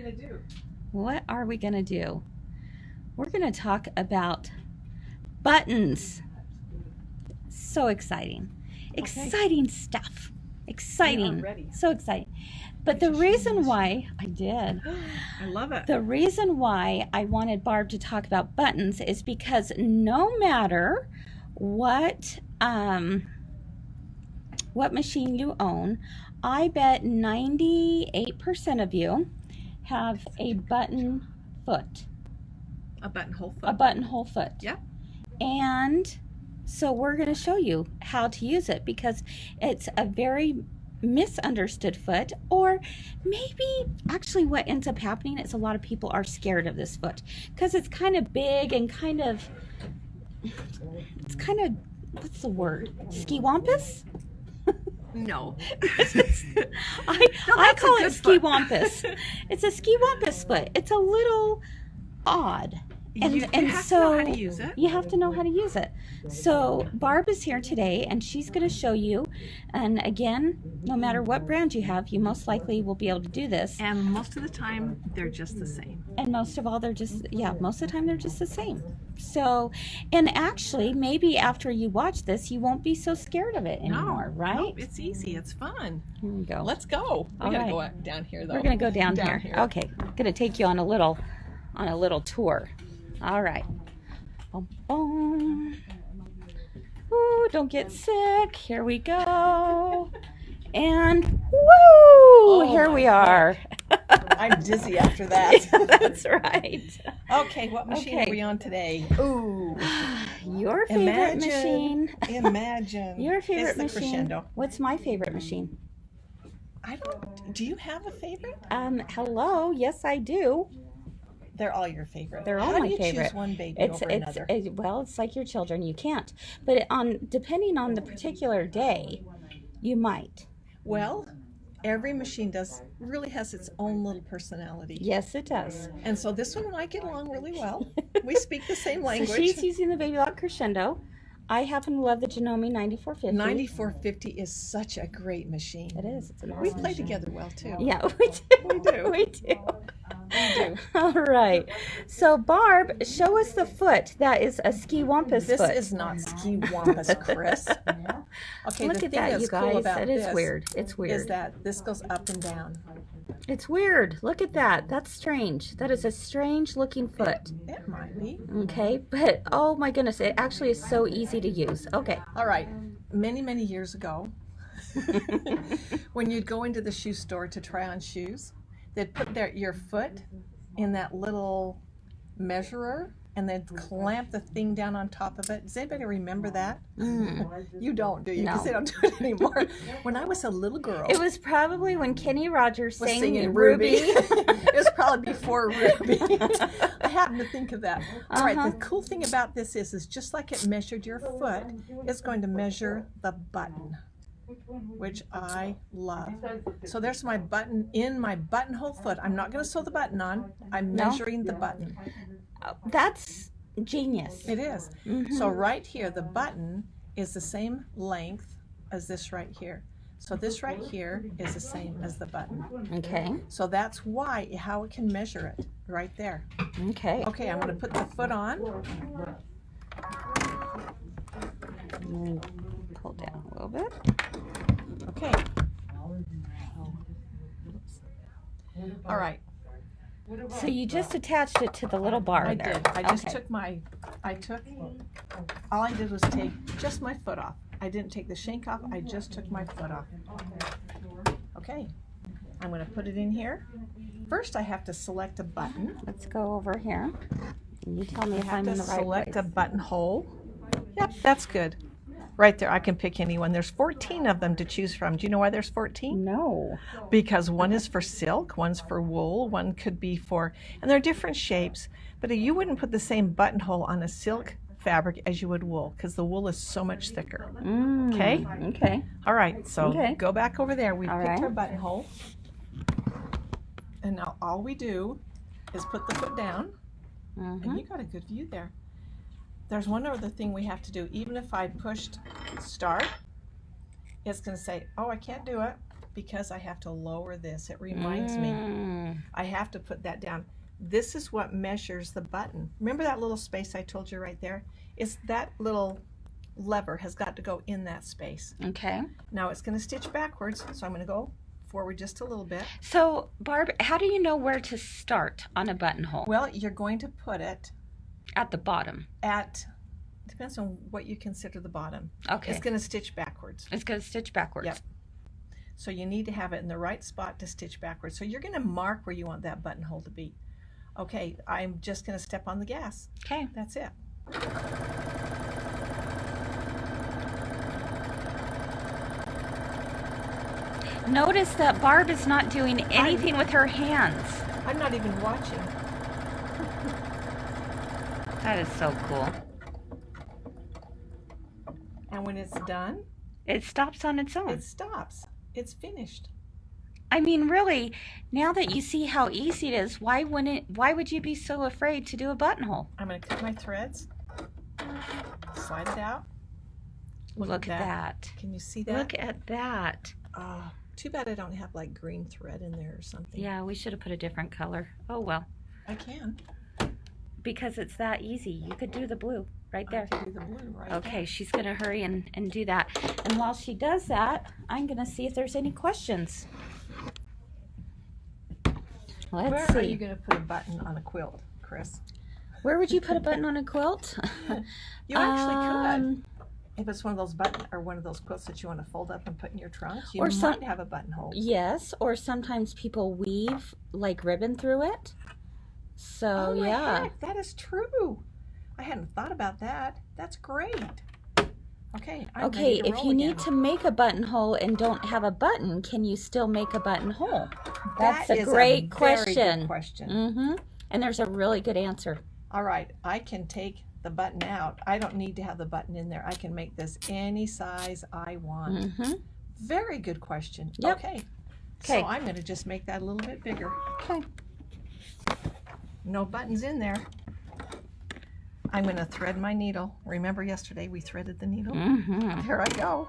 going to do? What are we going to do? We're going to talk about buttons. So exciting. Exciting stuff. Exciting. Ready. So exciting. But the reason why I did. I love it. The reason why I wanted Barb to talk about buttons is because no matter what machine you own, I bet 98% of you have a button foot. A buttonhole foot. A buttonhole foot. Yep. And so we're going to show you how to use it because it's a very misunderstood foot, or maybe actually what ends up happening is a lot of people are scared of this foot because it's kind of big and it's kind of, what's the word? Ski-wampus? No. I call it ski-wampus. It's a ski-wampus foot. It's a little odd. And you have to know how to use it. You have to know how to use it. So Barb is here today, and she's going to show you. And again, no matter what brand you have, you most likely will be able to do this. And most of the time, they're just the same. And most of all, most of the time, they're just the same. So, and actually, maybe after you watch this, you won't be so scared of it anymore, right? No, it's easy. It's fun. Here we go. Let's go. We gotta go down here, though. We're going to go down here. Okay. I'm going to take you on a little tour. All right. Boom, boom. Ooh, don't get sick. Here we go. And woo! Here we are. I'm dizzy after that. That's right. Okay, what machine are we on today? Ooh. Your favorite machine. Imagine. Your favorite machine. Crescendo. What's my favorite machine? Do you have a favorite? Hello. Yes, I do. They're all your favorite. They're all my favorite. How do you choose one baby over another? Well, it's like your children. You can't. But depending on the particular day, you might. Well, every machine really has its own little personality. Yes, it does. And so this one and I get along really well. We speak the same language. So she's using the Baby Lock Crescendo. I happen to love the Janome 9450. 9450 is such a great machine. It is. It's an awesome We play machine. together well, too. Yeah, we do. We do. We do. We do. All right. So, Barb, show us the foot. That is a ski-wampus foot. This is not ski-wampus, Kris. Okay, look at that, you guys. Cool about that is weird. It's weird. Is that this goes up and down. It's weird. Look at that. That's strange. That is a strange looking foot. It might be. Okay, but oh my goodness, it actually is so easy to use. Okay. All right. Many, many years ago, when you'd go into the shoe store to try on shoes, they'd put your foot in that little measurer and then clamp the thing down on top of it. Does anybody remember that? You don't, do you? Because they don't do it anymore. When I was a little girl. It was probably when Kenny Rogers was sang singing Ruby. It was probably before Ruby. I happened to think of that. All right, the cool thing about this is just like it measured your foot, it's going to measure the button, which I love. So there's my button in my buttonhole foot. I'm not going to sew the button on. I'm measuring the button. That's genius. It is. So right here, the button is the same length as this right here. So this right here is the same as the button. Okay. So that's how it can measure it right there. Okay. Okay, I'm going to put the foot on. Pull down a little bit. Okay. All right. So you just attached it to the little bar I there. did. I just took all I did was take just my foot off. I didn't take the shank off. I just took my foot off. Okay. I'm going to put it in here. First, I have to select a button. Let's go over here. You tell me if I'm in the right place. Select a buttonhole. Yep, that's good. Right there, I can pick anyone. There's 14 of them to choose from. Do you know why there's 14? No. Because one is for silk, one's for wool, one could be for, and they're different shapes, but you wouldn't put the same buttonhole on a silk fabric as you would wool, because the wool is so much thicker. Okay? Okay. All right, so go back over there. We picked our buttonhole, and now all we do is put the foot down, and you got a good view there. There's one other thing we have to do. Even if I pushed start, it's going to say, oh, I can't do it because I have to lower this. It reminds me. I I have to put that down. This is what measures the button. Remember that little space I told you right there? It's that little lever has got to go in that space. Okay. Now it's going to stitch backwards, so I'm going to go forward just a little bit. So, Barb, how do you know where to start on a buttonhole? Well, you're going to put it At the bottom. Depends on what you consider the bottom. Okay. It's going to stitch backwards. It's going to stitch backwards. Yep. So you need to have it in the right spot to stitch backwards. So you're going to mark where you want that buttonhole to be. Okay, I'm just going to step on the gas. Okay. That's it. Notice that Barb is not doing anything with her hands. I'm not even watching. That is so cool. And when it's done, It stops on its own. it stops. It's finished. I mean, really, now that you see how easy it is, why would you be so afraid to do a buttonhole? I'm going to cut my threads, slide it out. Look at that. Can you see that? Look at that. Too bad I don't have like green thread in there or something. Yeah, we should have put a different color. Oh, well. I can. Because it's that easy. You could do the blue right there. I can do the blue right Okay, there. she's going to hurry and do that. And while she does that, I'm going to see if there's any questions. Let's Where see. are you going to put a button on a quilt, Kris? Where would you put a button on a quilt? You actually could. If it's one of those one of those quilts that you want to fold up and put in your trunk, you might have a buttonhole. Yes, or sometimes people weave like ribbon through it. So Oh my yeah. heck, that is true. I hadn't thought about that. That's great. Okay, I'm Okay, ready to if roll you again. need to make a buttonhole and don't have a button, can you still make a buttonhole? That's That a is great very question. good question. Mm-hmm. And there's a really good answer. All right, I can take the button out. I don't need to have the button in there. I can make this any size I want. Mm-hmm. Very good question. Yep. Okay. Okay. So I'm going to just make that a little bit bigger. Okay. No buttons in there. I'm going to thread my needle. Remember yesterday we threaded the needle? Mm-hmm. There I go.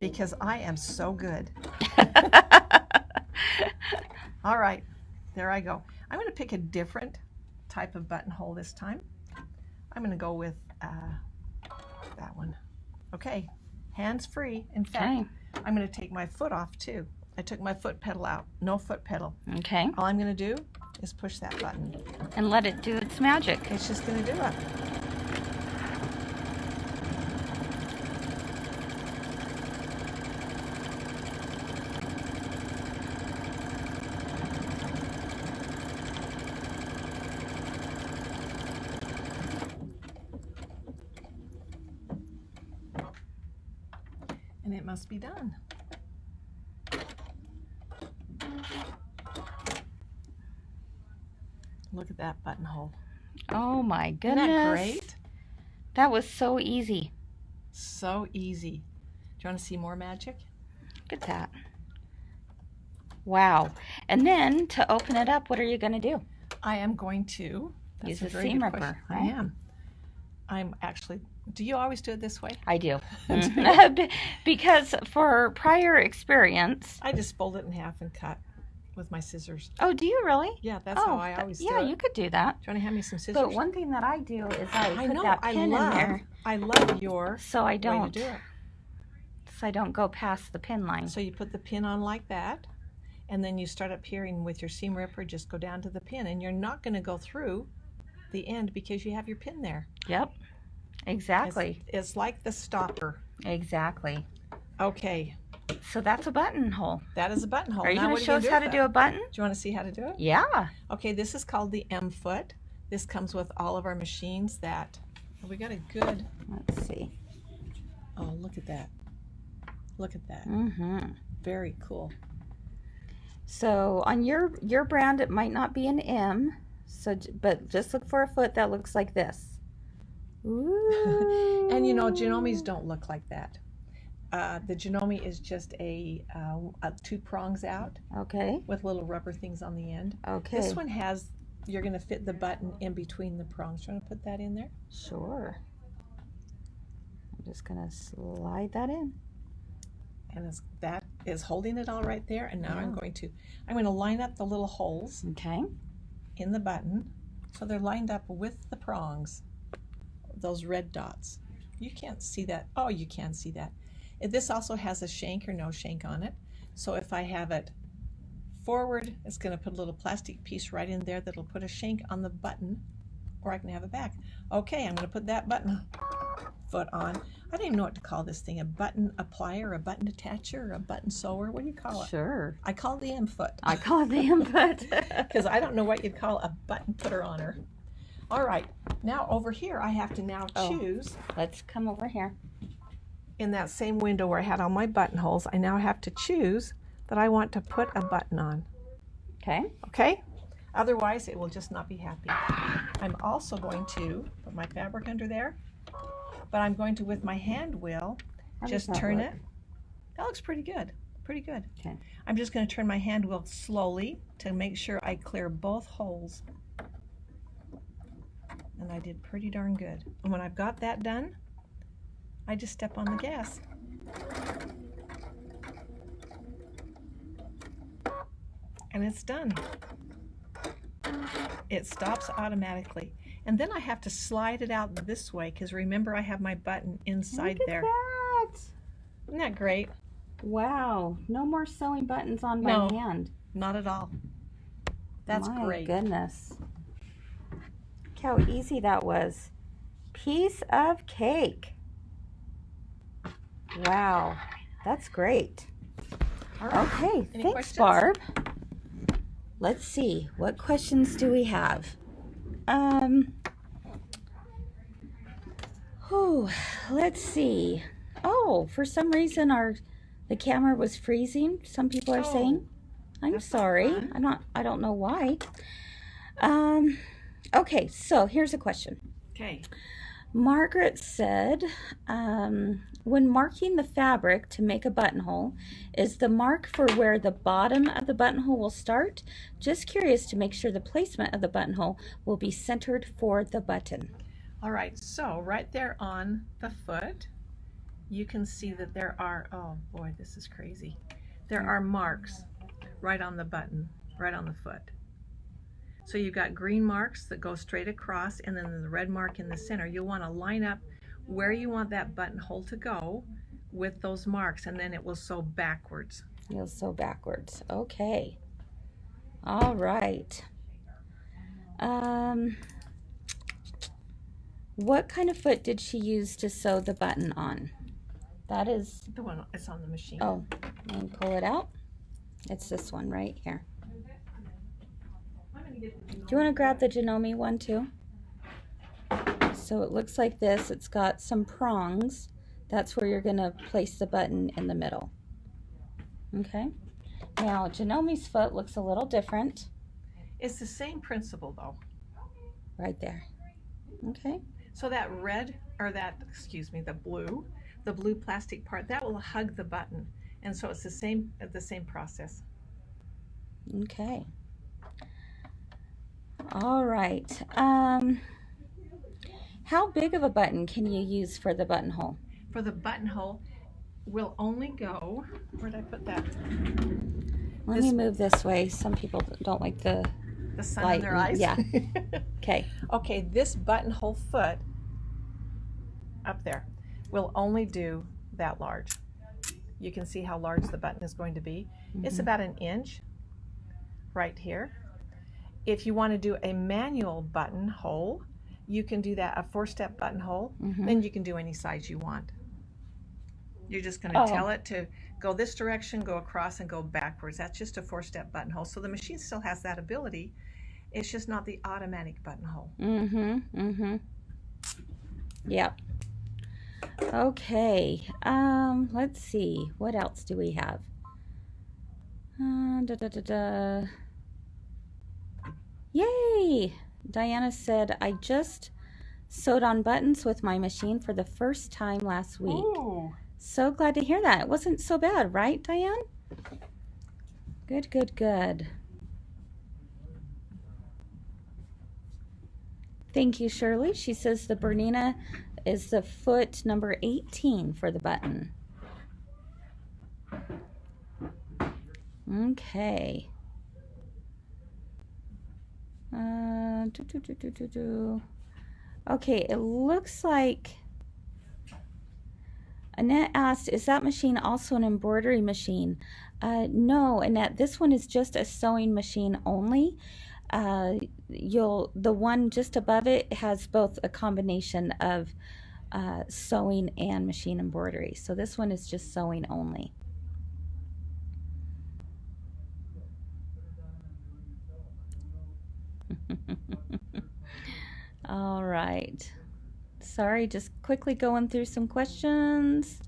Because I am so good. All right, there I go. I'm going to pick a different type of buttonhole this time. I'm going to go with that one. Okay, hands free. In fact, I'm going to take my foot off too. I took my foot pedal out. No foot pedal. Okay. All I'm going to do is push that button. And let it do its magic. It's just going to do it. And it must be done. Look at that buttonhole. Oh my goodness. Isn't that great? That was so easy. So easy. Do you want to see more magic? Look at that. Wow. And then to open it up, what are you going to do? I am going to Use a a very seam good ripper, question. right? I am. I'm actually, do you always do it this way? I do. Because for prior experience. I just fold it in half and cut with my scissors. Oh, do you really? Yeah, that's how I always do it. Yeah, you could do that. Do you want to hand me some scissors? But one thing that I do is I put know, that pin in there I love your so I way don't to do it. go past the pin line. So you put the pin on like that, and then you start up here, and with your seam ripper, just go down to the pin, and you're not going to go through the end because you have your pin there. Yep. Exactly. It's like the stopper. Exactly. Okay, So that's a buttonhole. that is a buttonhole. Are you Now going what to are show us gonna how to with do a that? button? Do you want to see how to do it? Yeah. Okay, this is called the M foot. This comes with all of our machines that, we got a good, Let's see. oh, look at that. Look at that. Mm-hmm. Very cool. So on your brand, it might not be an M. So, but just look for a foot that looks like this. Ooh. And you know, genomes don't look like that. The genome is just a 2 prongs out Okay. with little rubber things on the end. Okay. This one has, you're going to fit the button in between the prongs. Do you want to put that in there? Sure. I'm just going to slide that in. And that is holding it all right there, and now I'm going to line up the little holes Okay. in the button so they're lined up with the prongs, those red dots. You can't see that. Oh, you can see that. This also has a shank or no shank on it. So if I have it forward, it's going to put a little plastic piece right in there that'll put a shank on the button, or I can have it back. Okay, I'm going to put that button foot on. I don't even know what to call this thing, a button applier, a button attacher, a button sewer. What do you call it? Sure. I call it the M-foot. I call it the input. Because I don't know what you'd call a button putter on her. All right, now over here I have to now choose. Let's come over here. In that same window where I had all my buttonholes, I now have to choose that I want to put a button on. Okay. Okay? Otherwise, it will just not be happy. I'm also going to put my fabric under there, but I'm going to, with my hand wheel, just turn it. That looks pretty good. Pretty good. Okay. I'm just going to turn my hand wheel slowly to make sure I clear both holes. And I did pretty darn good. And when I've got that done, I just step on the gas. And it's done. It stops automatically. And then I have to slide it out this way, because remember I have my button inside there. Look at that. Isn't that great? Wow. No more sewing buttons on by No. hand. Not at all. That's great. My goodness. Look how easy that was. Piece of cake. Wow. That's great. All right. Okay. Any Thanks, questions? Barb. Let's see. What questions do we have? Let's see. Oh, for some reason the camera was freezing. Some people are saying. I'm sorry. I don't know why. Okay, so here's a question. Okay. Margaret said, when marking the fabric to make a buttonhole, is the mark for where the bottom of the buttonhole will start? Just curious to make sure the placement of the buttonhole will be centered for the button. All right, so right there on the foot, you can see that there are, oh boy, this is crazy. There are marks right on the button, right on the foot. So you've got green marks that go straight across, and then the red mark in the center. You'll want to line up where you want that buttonhole to go with those marks, and then it will sew backwards. You'll sew backwards. Okay. All right. What kind of foot did she use to sew the button on? That is the one that's on the machine. Oh, let me pull it out. It's this one right here. Do you want to grab the Janome one too? So it looks like this. It's got some prongs. That's where you're going to place the button in the middle. Okay. Now, Janome's foot looks a little different. It's the same principle though. Right there. Okay. So that red, or that, excuse me, the blue plastic part, that will hug the button. And so it's the same process. Okay. All right. How big of a button can you use for the buttonhole? For the buttonhole, we'll only go, where did I put that? Let me move this way. Some people don't like the sun light in their eyes. Yeah. Okay. Okay, this buttonhole foot up there will only do that large. You can see how large the button is going to be. It's about 1 inch right here. If you want to do a manual buttonhole, you can do that, a 4-step buttonhole. Then you can do any size you want. You're just going to tell it to go this direction, go across, and go backwards. That's just a 4-step buttonhole. So the machine still has that ability. It's just not the automatic buttonhole. Yep. Okay. Let's see. What else do we have? Yay! Diana said, I just sewed on buttons with my machine for the first time last week. Ooh. So glad to hear that. It wasn't so bad, right, Diane? Good, good, good. Thank you, Shirley. She says the Bernina is the foot number 18 for the button. Okay. Okay, it looks like Annette asked, is that machine also an embroidery machine? No, Annette, this one is just a sewing machine only. The one just above it has both a combination of sewing and machine embroidery. So this one is just sewing only. All right. Sorry, just quickly going through some questions.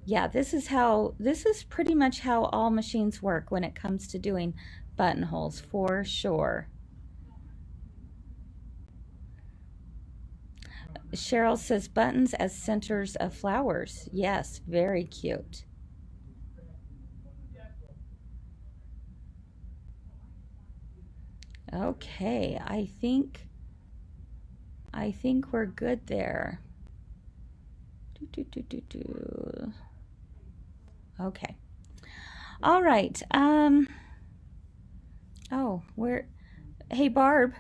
Yeah, this is pretty much how all machines work when it comes to doing buttonholes, for sure. Cheryl says buttons as centers of flowers. Yes, very cute. Okay, I think we're good there. Okay. All right. Oh, hey, Barb.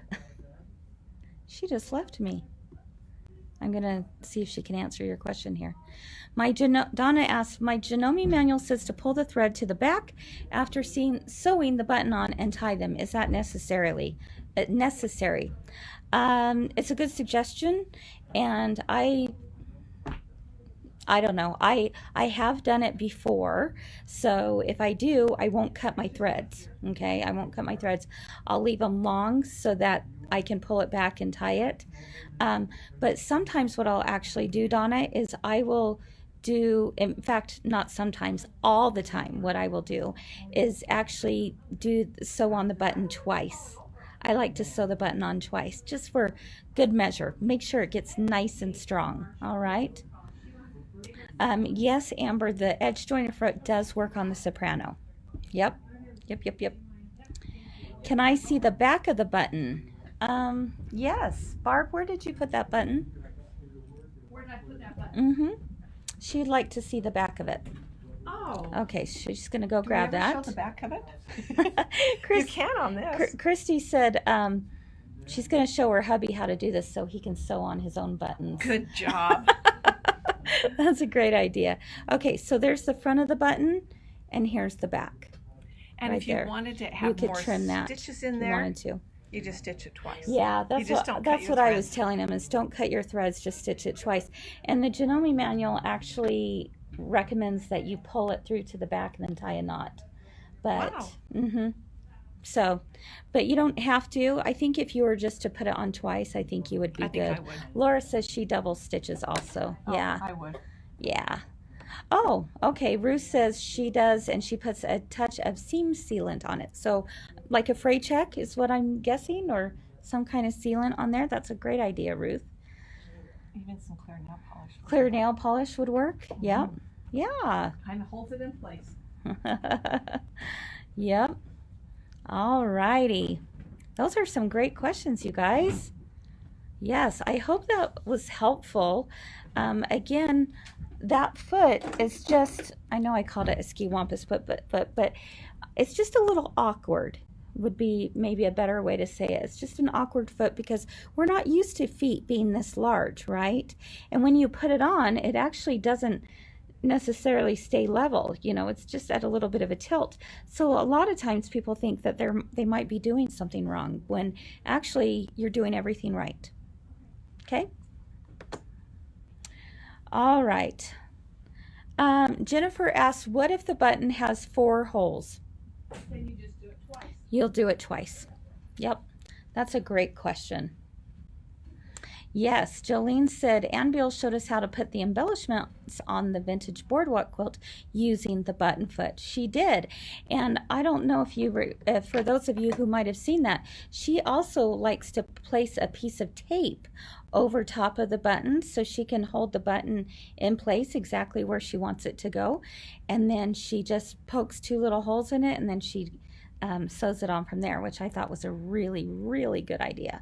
She just left me. I'm going to see if she can answer your question here. Donna asks, my Janome manual says to pull the thread to the back after sewing the button on and tie them. Is that necessary? It's a good suggestion, and I don't know. I have done it before, so if I do, I won't cut my threads. Okay, I won't cut my threads. I'll leave them long so that I can pull it back and tie it. But sometimes what I'll actually do, Donna, is I will do, in fact, not sometimes, all the time, what I will do is actually sew on the button twice. I like to sew the button on twice, just for good measure. Make sure it gets nice and strong, all right? Yes, Amber, the edge jointed foot does work on the soprano. Yep. Can I see the back of the button? Yes. Barb, where did you put that button? Where did I put that button? She'd like to see the back of it. Oh. Okay, she's going to go grab that. Show the back of it? You can on this. Christy said she's going to show her hubby how to do this so he can sew on his own buttons. Good job. That's a great idea. Okay, so there's the front of the button, and here's the back. And right if you wanted to have more stitches in there, you just stitch it twice. Yeah, that's what I was telling him, is don't cut your threads, just stitch it twice. And the Janome manual actually recommends that you pull it through to the back and then tie a knot. But wow. So, but you don't have to. I think if you were just to put it on twice, I think you would be good. I would. Laura says she double stitches also. Oh, yeah. I would. Yeah. Oh, okay. Ruth says she does, and she puts a touch of seam sealant on it. So, like a fray check is what I'm guessing, or some kind of sealant on there. That's a great idea, Ruth. Even some clear nail polish. Clear nail polish would work. Mm-hmm. Yep. Yeah. Kind of holds it in place. Yep. All righty. Those are some great questions, you guys. Yes, I hope that was helpful. Again, that foot is just, I know I called it a ski wampus foot, but it's just a little awkward, would be maybe a better way to say it. It's just an awkward foot because we're not used to feet being this large, right? And when you put it on, it actually doesn't necessarily stay level. It's just at a little bit of a tilt. So a lot of times people think that they might be doing something wrong when actually you're doing everything right. Okay? All right. Jennifer asks, what if the button has 4 holes? Then you just do it twice. You'll do it twice. Yep. That's a great question. Yes, Jolene said Ann Beal showed us how to put the embellishments on the vintage boardwalk quilt using the button foot. She did. And I don't know if for those of you who might have seen that, she also likes to place a piece of tape over top of the button so she can hold the button in place exactly where she wants it to go. And then she just pokes 2 little holes in it, and then she sews it on from there, which I thought was a really, really good idea.